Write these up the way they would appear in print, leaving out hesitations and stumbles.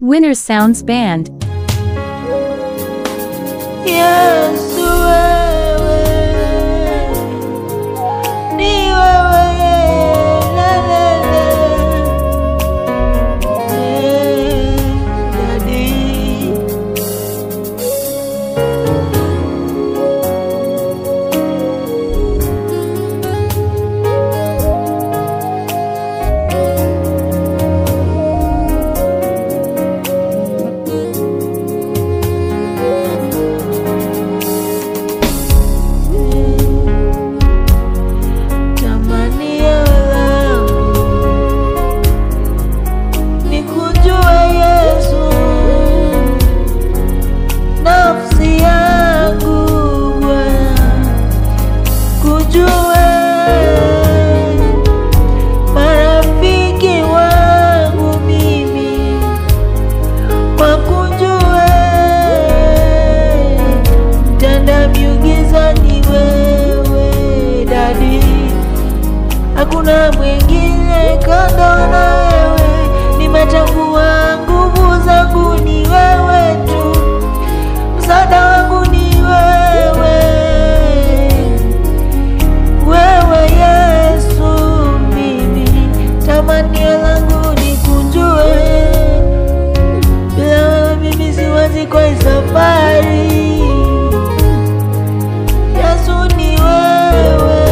Winner Sounds Band. Yesu wewe, ni wewe, hakuna mwingine kando na wewe. Nimetambua nguvu zangu ni wewe tu, msaada wangu ni wewe, wewe Yesu. Mimi tamanio langu ni kujue, bila wewe mimi siwezi kwa safari. Yesu ni wewe,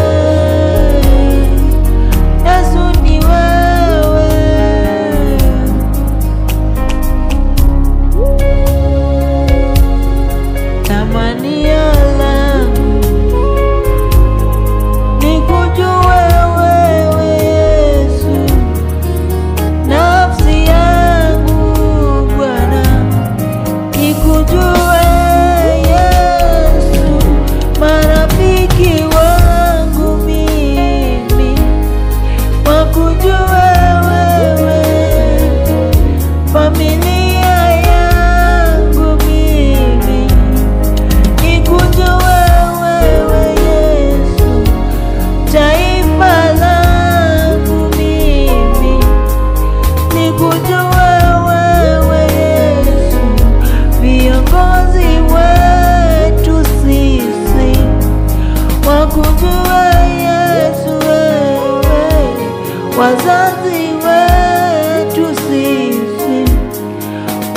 wazazi wetu sisi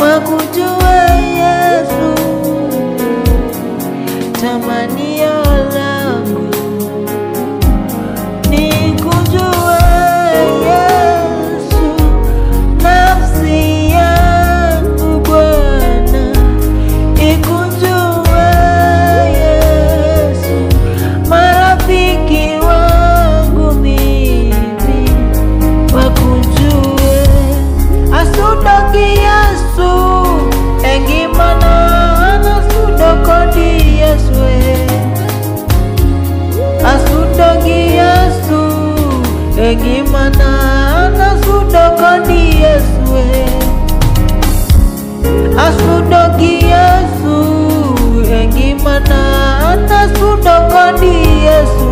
wakujue Yesu. Tamanio langu ni kujue Yesu, nafsi yangu Bwana ikujue Yesu, marafiki wangu mimi wakujue. Asudoki Yesu, engimana asudokodi Yesu, asudoki Yesu, engimana asudokodi Yesu, asudoki Yesu, engimana asudokodi Yesu,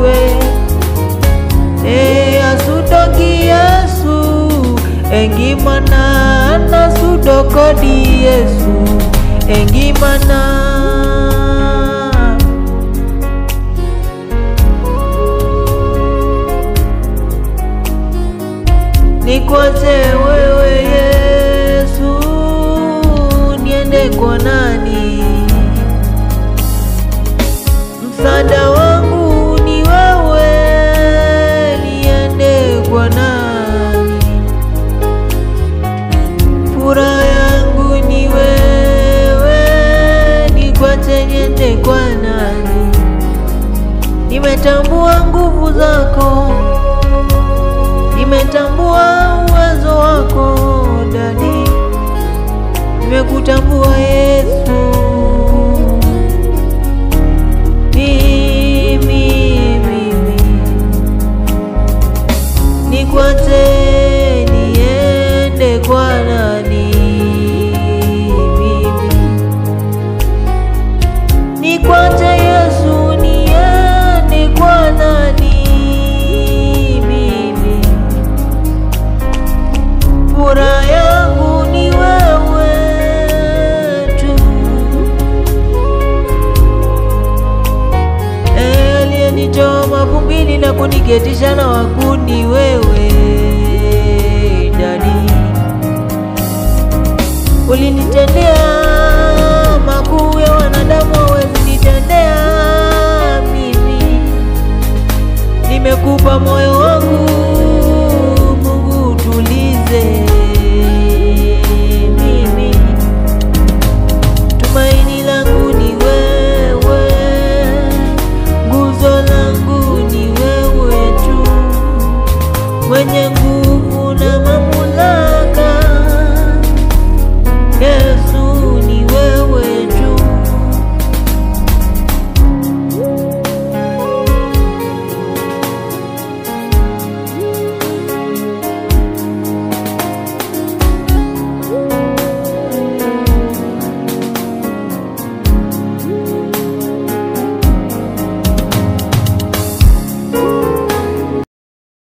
asudoki Yesu, engimana asudokodi Yesu, engimana. Nikwache wewe Yesu, niende kwa nani? Msaada wangu ni wewe, niende kwa nani? Furaha yangu ni wewe, nikwache niende kwa nani? Nimetambua nguvu zako, nimetambua uwezo wako Dadi, nimekutambua Yesu. Mimi nikwache niende kwa nani? Nikwache Yesu, niende kwa nani? Furaha yangu ni wewe, ningetisha na wakuni wewe Dadi. Ulinitendea makuu ya wanadamu hawezi nitendea mimi. Nimekupa moyo wangu